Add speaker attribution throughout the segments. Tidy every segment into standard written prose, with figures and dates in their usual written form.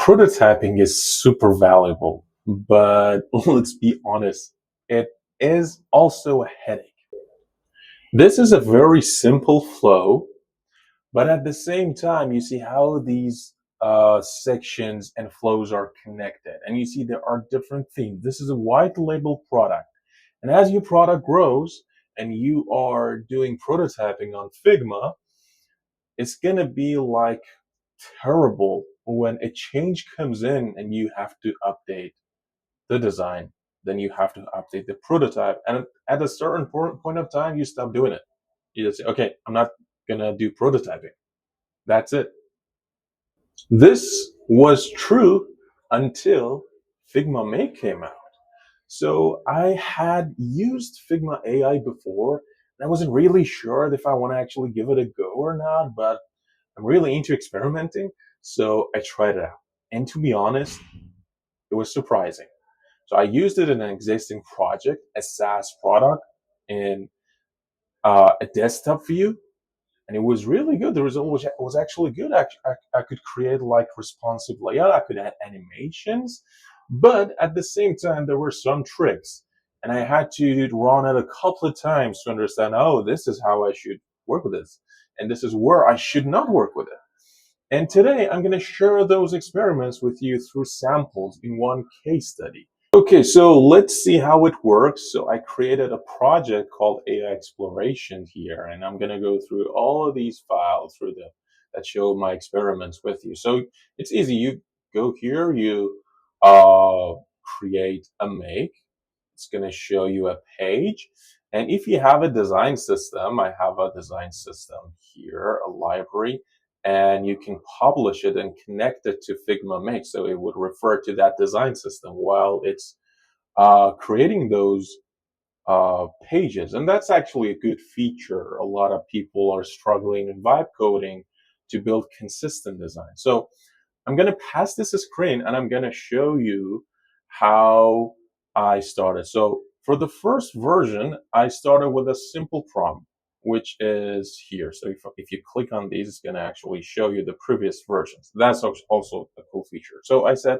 Speaker 1: Prototyping is super valuable, but let's be honest, it is also a headache. This is a very simple flow, but at the same time, you see how these sections and flows are connected. And you see there are different themes. This is a white label product. And as your product grows and you are doing prototyping on Figma, it's going to be like terrible when a change comes in and you have to update the design, then you have to update the prototype. And at a certain point of time, you stop doing it. You just say, okay, I'm not going to do prototyping. That's it. This was true until Figma Make came out. So I had used Figma AI before, and I wasn't really sure if I want to actually give it a go or not, but I'm really into experimenting. So I tried it out. And to be honest, it was surprising. So I used it in an existing project, a SaaS product in a desktop view, and it was really good. The result was actually good. I could create like responsive layout. I could add animations, but at the same time, there were some tricks, and I had to run it a couple of times to understand. Oh, this is how I should work with this, and this is where I should not work with it. And today, I'm going to share those experiments with you through samples in one case study. Okay, so let's see how it works. So I created a project called AI Exploration here, and I'm going to go through all of these files that show my experiments with you. So it's easy. You go here, you create a make. It's going to show you a page. And if you have a design system, I have a design system here, a library, and you can publish it and connect it to Figma Make. So it would refer to that design system while it's creating those pages. And that's actually a good feature. A lot of people are struggling in vibe coding to build consistent design. So I'm going to pass this a screen and I'm going to show you how I started. So for the first version, I started with a simple prompt, which is here. So if you click on these, it's going to actually show you the previous versions. That's also a cool feature. So I said,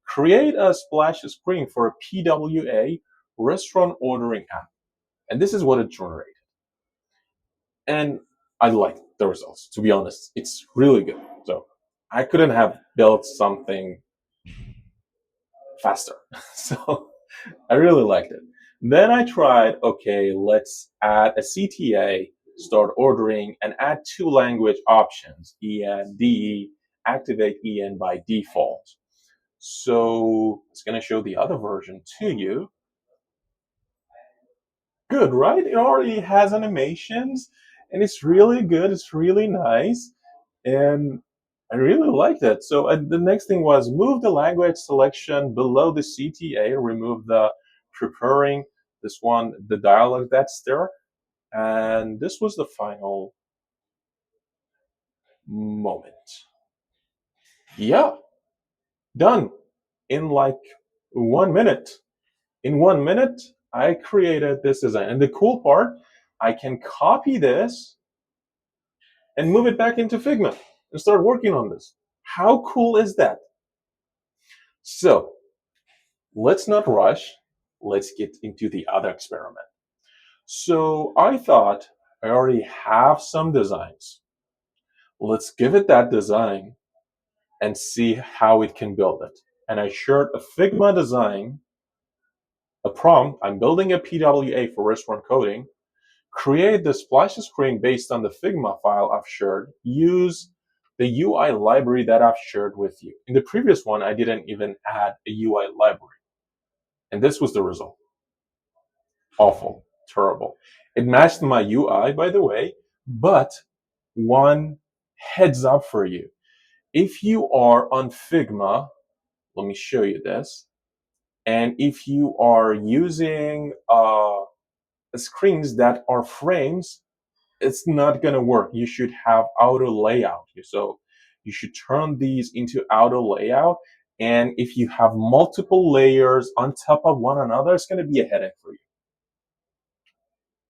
Speaker 1: create a splash screen for a PWA restaurant ordering app. And this is what it generated. And I like the results, to be honest. It's really good. So I couldn't have built something faster. So I really liked it. Then I tried, okay, let's add a CTA, start ordering, and add two language options, EN, DE, activate EN by default. So it's going to show the other version to you. Good, right? It already has animations, and it's really good. It's really nice. And I really liked it. So the next thing was move the language selection below the CTA, remove the preparing, this one, the dialog that's there. And this was the final moment. Yeah, done in like 1 minute. In 1 minute, I created this design. And the cool part, I can copy this and move it back into Figma and start working on this. How cool is that? So let's not rush. Let's get into the other experiment. So I thought I already have some designs. Let's give it that design and see how it can build it. And I shared a Figma design, a prompt. I'm building a PWA for restaurant coding. Create the splash screen based on the Figma file I've shared. Use the UI library that I've shared with you. In the previous one, I didn't even add a UI library. And this was the result. Awful, terrible. It matched my UI, by the way, but one heads up for you. If you are on Figma, let me show you this. And if you are using screens that are frames, it's not going to work. You should have auto layout. So you should turn these into auto layout. And if you have multiple layers on top of one another, it's going to be a headache for you.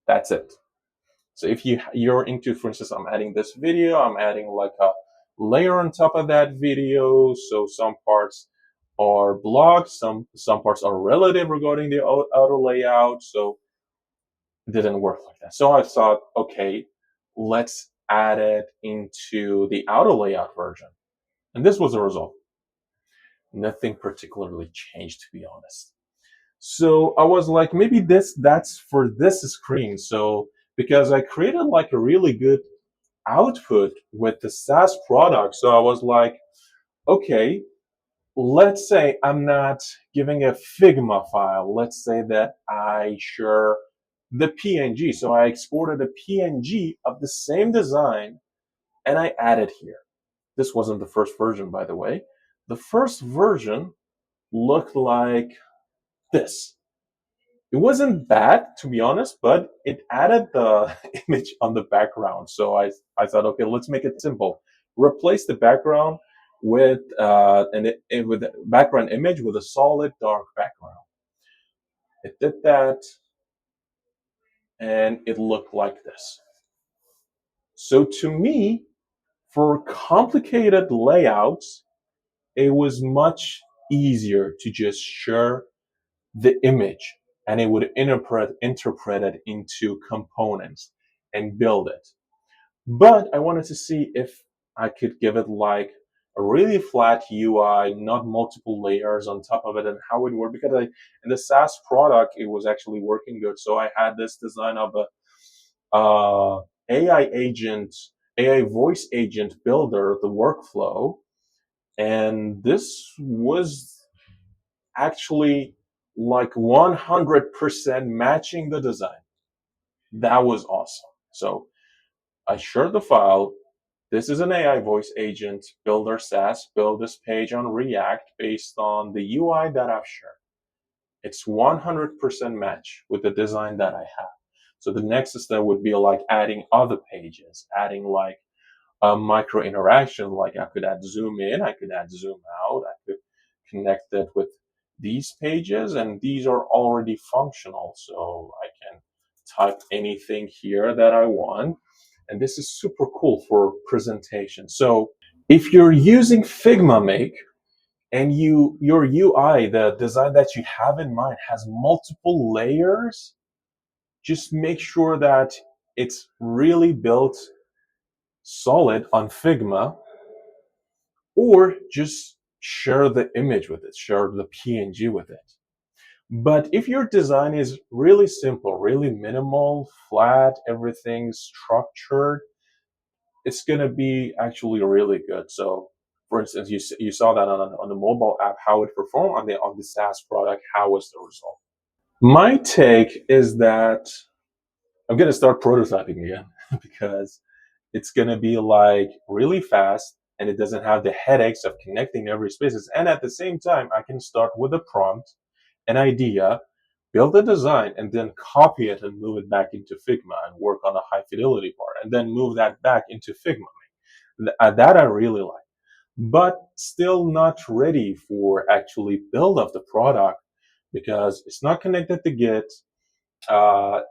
Speaker 1: That's it. So if you're into, for instance, I'm adding this video, I'm adding like layer on top of that video. So some parts are blocked, some parts are relative regarding the outer layout. So it didn't work like that. So I thought, okay, let's add it into the outer layout version. And this was the result. Nothing particularly changed, to be honest. So I was like, maybe that's for this screen. So because I created like a really good output with the SaaS product. So I was like, okay, let's say I'm not giving a Figma file. Let's say that I share the PNG. So I exported a PNG of the same design and I added here. This wasn't the first version, by the way. The first version looked like this. It wasn't bad, to be honest, but it added the image on the background. So I thought, okay, let's make it simple. Replace the background with with a background image with a solid dark background. It did that, and it looked like this. So to me, for complicated layouts, it was much easier to just share the image and it would interpret it into components and build it. But I wanted to see if I could give it like a really flat UI, not multiple layers on top of it, and how it would work. Because in the SaaS product, it was actually working good. So I had this design of a AI agent, AI voice agent builder, the workflow, and this was actually like 100% matching the design. That was awesome. So I shared the file. This is an AI voice agent builder SaaS. Build this page on React based on the UI that I've shared. It's 100% match with the design that I have. So the next step would be like adding other pages, adding like a micro interaction. Like I could add zoom in, I could add zoom out, I could connect it with these pages, and these are already functional. So I can type anything here that I want. And this is super cool for presentation. So if you're using Figma Make and your UI, the design that you have in mind has multiple layers, just make sure that it's really built solid on Figma, or just share the image with it, share the PNG with it. But if your design is really simple, really minimal, flat, everything structured, it's going to be actually really good. So for instance, you saw that on the mobile app, how it performed on the SaaS product. How was the result? My take is that I'm going to start prototyping again because it's going to be like really fast and it doesn't have the headaches of connecting every spaces. And at the same time, I can start with a prompt, an idea, build a design, and then copy it and move it back into Figma and work on a high fidelity part and then move that back into Figma. That I really like, but still not ready for actually build of the product because it's not connected to Git.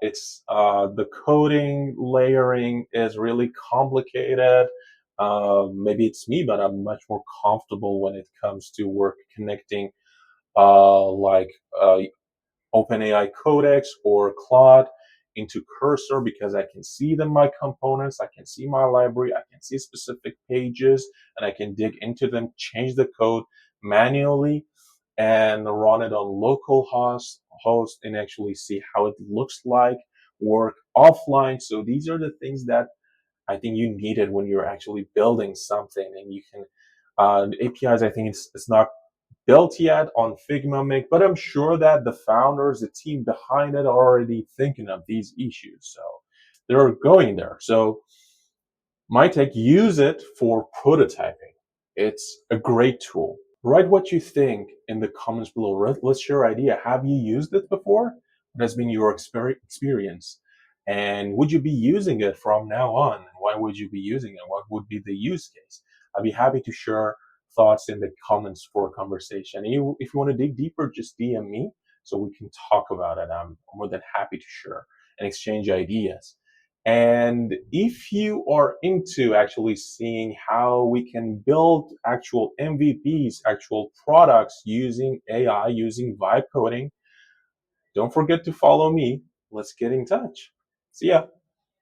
Speaker 1: It's the coding layering is really complicated. Maybe it's me, but I'm much more comfortable when it comes to work connecting like OpenAI Codex or Claude into Cursor because I can see my components, I can see my library, I can see specific pages, and I can dig into them, change the code manually, and run it on local host and actually see how it looks like, work offline. So these are the things that I think you needed when you're actually building something, and you can the APIs. I think it's not built yet on Figma Make, but I'm sure that the founders, the team behind it, are already thinking of these issues. So they're going there. So my take, use it for prototyping. It's a great tool. Write what you think in the comments below. Let's share idea. Have you used it before? What has been your experience? And would you be using it from now on? And why would you be using it? What would be the use case? I'd be happy to share thoughts in the comments for a conversation. And if you want to dig deeper, just DM me so we can talk about it. I'm more than happy to share and exchange ideas. And if you are into actually seeing how we can build actual MVPs, actual products using AI, using vibe coding, don't forget to follow me. Let's get in touch. See ya.